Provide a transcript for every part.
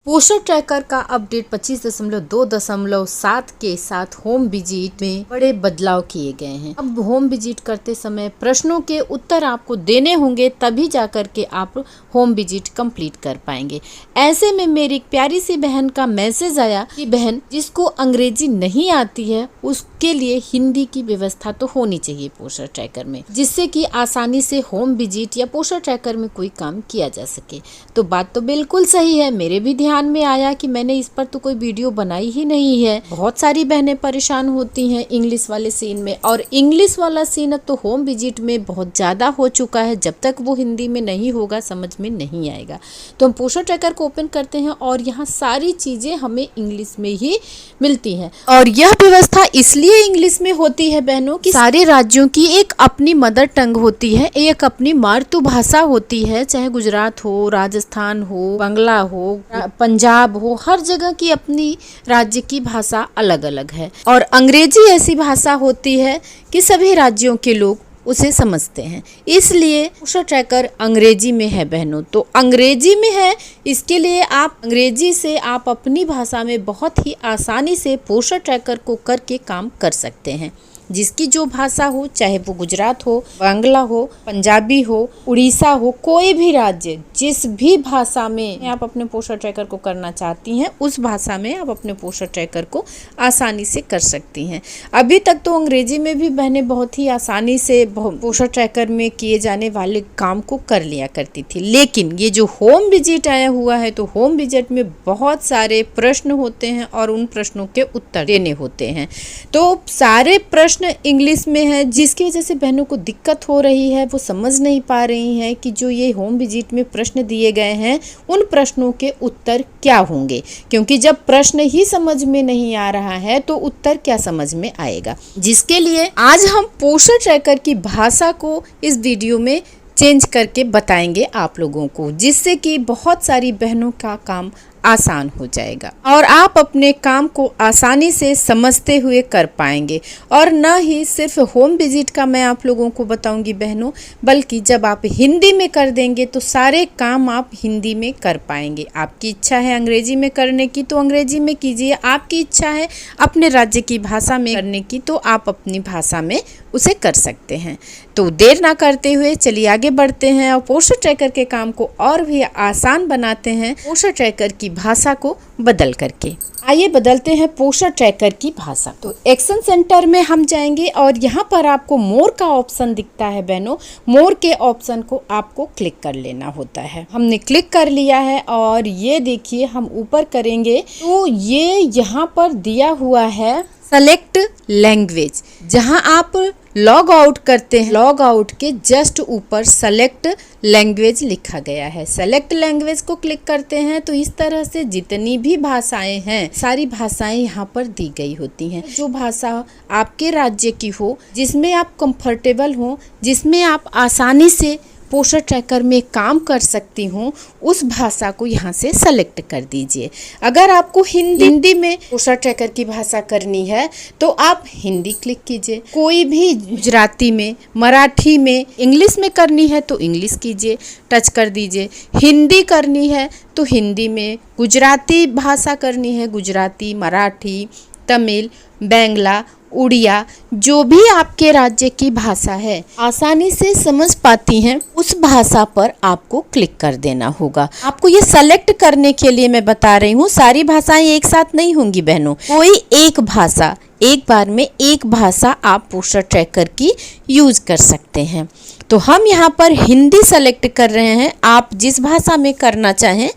Poster tracker का update 25.2.7 के साथ होम विजिट में बड़े बदलाव किए गए हैं। अब होम विजिट करते समय प्रश्नों के उत्तर आपको देने होंगे, तभी जाकर के आप होम विजिट कंप्लीट कर पाएंगे। ऐसे में मेरी एक प्यारी सी बहन का मैसेज आया कि बहन जिसको अंग्रेजी नहीं आती है उसके लिए हिंदी की व्यवस्था तो होनी चाहिए पोस्टर ट्रैकर में, जिससे कि आसानी से होम विजिट या पोस्टर ट्रैकर में कोई काम किया जा सके। तो बात तो बिल्कुल सही है, मेरे भी ध्यान में आया कि मैंने इस पर तो कोई वीडियो बनाई ही नहीं है। बहुत सारी बहनें परेशान होती हैं इंग्लिश वाले सीन में, और इंग्लिश वाला सीन अब तो होम विजिट में बहुत ज़्यादा हो चुका है। जब तक वो हिंदी में नहीं होगा समझ में नहीं आएगा। तो हम पोस्टर ट्रैकर को ओपन करते हैं और यहाँ सारी चीज़ें हमें इंग्लिश में ही मिलती हैं। और यह व्यवस्था इसलिए इंग्लिश में होती है बहनों कि सारे राज्यों की एक अपनी मदर टंग होती है, एक अपनी मातृभाषा होती है। चाहे गुजरात हो, राजस्थान हो, बांग्ला हो, पंजाब हो, हर जगह की अपनी राज्य की भाषा अलग अलग है। और अंग्रेजी ऐसी भाषा होती है कि सभी राज्यों के लोग उसे समझते हैं, इसलिए पोस्टर ट्रैकर अंग्रेजी में है बहनों। तो अंग्रेजी में है, इसके लिए आप अंग्रेजी से आप अपनी भाषा में बहुत ही आसानी से पोस्टर ट्रैकर को करके काम कर सकते हैं। जिसकी जो भाषा हो, चाहे वो गुजरात हो, बांग्ला हो, पंजाबी हो, उड़ीसा हो, कोई भी राज्य, जिस भी भाषा में आप अपने पोस्टर ट्रैकर को करना चाहती हैं उस भाषा में आप अपने पोस्टर ट्रैकर को आसानी से कर सकती हैं। अभी तक तो अंग्रेजी में भी बहनें बहुत ही आसानी से पोस्टर ट्रैकर में किए जाने वाले काम को कर लिया करती थी, लेकिन ये जो होम विजिट आया हुआ है तो होम विजिट में बहुत सारे प्रश्न होते हैं और उन प्रश्नों के उत्तर देने होते हैं। तो सारे प्रश्न इंग्लिश में है, जिसकी वजह से बहनों को दिक्कत हो रही है। वो समझ नहीं पा रही हैं कि जो ये होम विजिट में प्रश्न दिए गए हैं उन प्रश्नों के उत्तर क्या होंगे, क्योंकि जब प्रश्न ही समझ में नहीं आ रहा है तो उत्तर क्या समझ में आएगा। जिसके लिए आज हम पोस्टर ट्रैकर की भाषा को इस वीडियो में चेंज करके बताएंगे आप लोगों को, जिससे कि बहुत सारी बहनों का काम आसान हो जाएगा और आप अपने काम को आसानी से समझते हुए कर पाएंगे। और न ही सिर्फ होम विजिट का मैं आप लोगों को बताऊंगी बहनों, बल्कि जब आप हिंदी में कर देंगे तो सारे काम आप हिंदी में कर पाएंगे। आपकी इच्छा है अंग्रेजी में करने की तो अंग्रेजी में कीजिए, आपकी इच्छा है अपने राज्य की भाषा में करने की तो आप अपनी भाषा में उसे कर सकते हैं। तो देर ना करते हुए चलिए आगे बढ़ते हैं और पोस्टर ट्रैकर के काम को और भी आसान बनाते हैं पोस्टर ट्रैकर की भाषा को बदल करके। आइए बदलते हैं पोस्टर ट्रैकर की भाषा। तो एक्शन सेंटर में हम जाएंगे और यहाँ पर आपको मोर का ऑप्शन दिखता है बहनों। मोर के ऑप्शन को आपको क्लिक कर लेना होता है। हमने क्लिक कर लिया है और ये देखिए हम ऊपर करेंगे तो ये यहाँ पर दिया हुआ है सेलेक्ट लैंग्वेज। जहाँ आप लॉग आउट करते हैं, लॉग आउट के जस्ट ऊपर सेलेक्ट लैंग्वेज लिखा गया है। सेलेक्ट लैंग्वेज को क्लिक करते हैं तो इस तरह से जितनी भी भाषाएं हैं सारी भाषाएं यहाँ पर दी गई होती हैं। जो भाषा आपके राज्य की हो, जिसमें आप कंफर्टेबल हो, जिसमें आप आसानी से पोस्टर ट्रैकर में काम कर सकती हूँ, उस भाषा को यहाँ से सेलेक्ट कर दीजिए। अगर आपको हिंदी में पोस्टर ट्रैकर की भाषा करनी है तो आप हिंदी क्लिक कीजिए। कोई भी गुजराती में, मराठी में, इंग्लिश में करनी है तो इंग्लिश कीजिए, टच कर दीजिए। हिंदी करनी है तो हिंदी में, गुजराती भाषा करनी है गुजराती, मराठी, तमिल, बांग्ला, उड़िया, जो भी आपके राज्य की भाषा है आसानी से समझ पाती हैं उस भाषा पर आपको क्लिक कर देना होगा। आपको ये सेलेक्ट करने के लिए मैं बता रही हूँ, सारी भाषाएं एक साथ नहीं होंगी बहनों। कोई एक भाषा, एक बार में एक भाषा आप पोस्टर ट्रैकर की यूज कर सकते हैं। तो हम यहाँ पर हिंदी सेलेक्ट कर रहे हैं। आप जिस भाषा में करना चाहें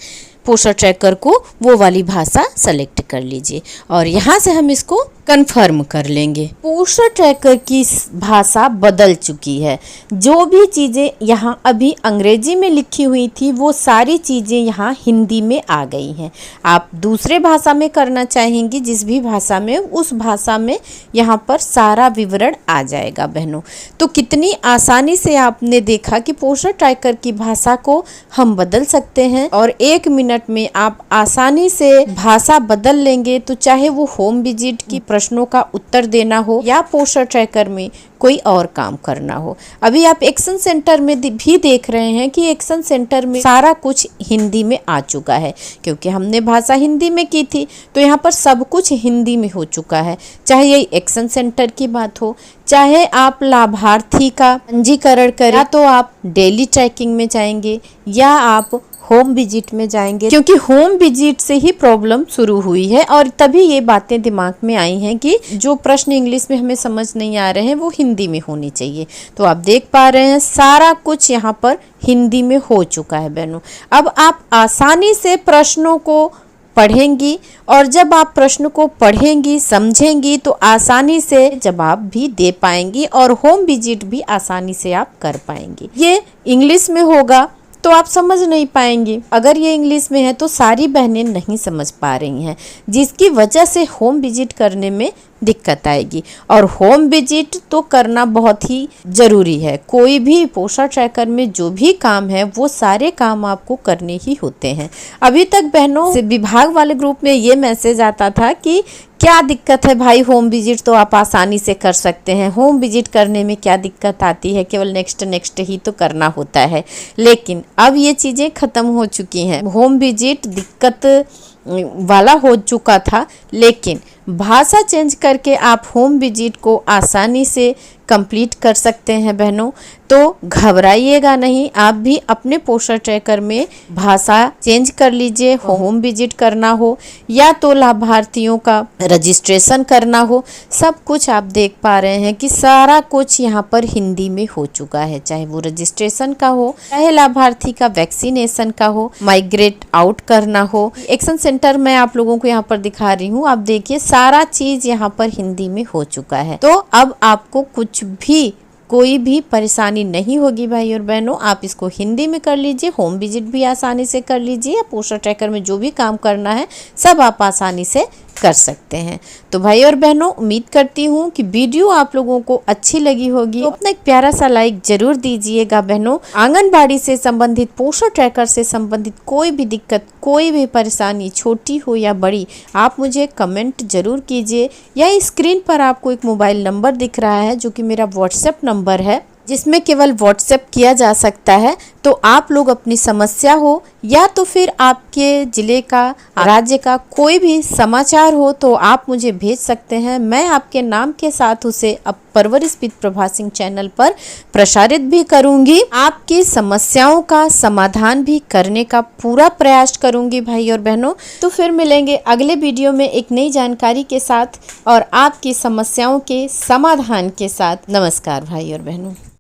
पोस्टर ट्रैकर को वो वाली भाषा सेलेक्ट कर लीजिए और यहाँ से हम इसको कंफर्म कर लेंगे। पोस्टर ट्रैकर की भाषा बदल चुकी है। जो भी चीज़ें यहाँ अभी अंग्रेजी में लिखी हुई थी वो सारी चीज़ें यहाँ हिंदी में आ गई हैं। आप दूसरे भाषा में करना चाहेंगी, जिस भी भाषा में, उस भाषा में यहाँ पर सारा विवरण आ जाएगा बहनों। तो कितनी आसानी से आपने देखा कि पोस्टर ट्रैकर की भाषा को हम बदल सकते हैं और 1 मिनट में आप आसानी से भाषा बदल लेंगे। तो चाहे वो होम विजिट की प्रश्नों का उत्तर देना हो या पोस्टर ट्रैकर में कोई और काम करना हो। अभी आप एक्शन सेंटर में भी देख रहे हैं कि एक्शन सेंटर में सारा कुछ हिंदी में आ चुका है, क्योंकि हमने भाषा हिंदी में की थी, तो यहाँ पर सब कुछ हिंदी में हो चुका है। चाहे ये एक्शन सेंटर की बात हो, चाहे आप लाभार्थी का पंजीकरण करें, या तो आप डेली ट्रैकिंग में जाएंगे या आप होम विजिट में जाएंगे, क्योंकि होम विजिट से ही प्रॉब्लम शुरू हुई है और तभी ये बातें दिमाग में आई हैं कि जो प्रश्न इंग्लिश में हमें समझ नहीं आ रहे हैं वो हिंदी में होनी चाहिए। तो आप देख पा रहे हैं सारा कुछ यहाँ पर हिंदी में हो चुका है बहनों। अब आप आसानी से प्रश्नों को पढ़ेंगी और जब आप प्रश्न को पढ़ेंगी, समझेंगी, तो आसानी से जवाब भी दे पाएंगी और होम विजिट भी आसानी से आप कर पाएंगी। ये इंग्लिश में होगा तो आप समझ नहीं पाएंगी। अगर ये इंग्लिश में है तो सारी बहनें नहीं समझ पा रही हैं, जिसकी वजह से होम विजिट करने में दिक्कत आएगी। और होम विजिट तो करना बहुत ही ज़रूरी है। कोई भी पोस्टर ट्रैकर में जो भी काम है वो सारे काम आपको करने ही होते हैं। अभी तक बहनों से विभाग वाले ग्रुप में ये मैसेज आता था कि क्या दिक्कत है भाई, होम विजिट तो आप आसानी से कर सकते हैं, होम विजिट करने में क्या दिक्कत आती है, केवल नेक्स्ट ही तो करना होता है। लेकिन अब ये चीज़ें ख़त्म हो चुकी हैं। होम विजिट दिक्कत वाला हो चुका था, लेकिन भाषा चेंज करके आप होम विजिट को आसानी से कंप्लीट कर सकते हैं बहनों। तो घबराइएगा नहीं, आप भी अपने पोस्टर ट्रैकर में भाषा चेंज कर लीजिए। होम विजिट करना हो या तो लाभार्थियों का रजिस्ट्रेशन करना हो, सब कुछ आप देख पा रहे हैं कि सारा कुछ यहाँ पर हिंदी में हो चुका है। चाहे वो रजिस्ट्रेशन का हो, चाहे लाभार्थी का वैक्सीनेशन का हो, माइग्रेट आउट करना हो। एक्शन सेंटर मैं आप लोगों को यहाँ पर दिखा रही हूँ, आप देखिए सारा चीज यहाँ पर हिंदी में हो चुका है। तो अब आपको कुछ भी कोई भी परेशानी नहीं होगी भाई और बहनों। आप इसको हिंदी में कर लीजिए, होम विजिट भी आसानी से कर लीजिए, पोस्टर ट्रैकर में जो भी काम करना है सब आप आसानी से कर सकते हैं। तो भाई और बहनों, उम्मीद करती हूँ कि वीडियो आप लोगों को अच्छी लगी होगी। तो अपना एक प्यारा सा लाइक जरूर दीजिएगा बहनों। आंगनबाड़ी से संबंधित, पोस्टर ट्रैकर से संबंधित कोई भी दिक्कत, कोई भी परेशानी, छोटी हो या बड़ी, आप मुझे कमेंट जरूर कीजिए। या स्क्रीन पर आपको एक मोबाइल नंबर दिख रहा है जो कि मेरा व्हाट्सएप नंबर है, जिसमें केवल व्हाट्सएप किया जा सकता है। तो आप लोग अपनी समस्या हो या तो फिर आपके ज़िले का, राज्य का कोई भी समाचार हो तो आप मुझे भेज सकते हैं। मैं आपके नाम के साथ उसे अब परवरिश विद प्रभा सिंह चैनल पर प्रसारित भी करूंगी। आपकी समस्याओं का समाधान भी करने का पूरा प्रयास करूंगी भाई और बहनों। तो फिर मिलेंगे अगले वीडियो में एक नई जानकारी के साथ और आपकी समस्याओं के समाधान के साथ। नमस्कार भाई और बहनों।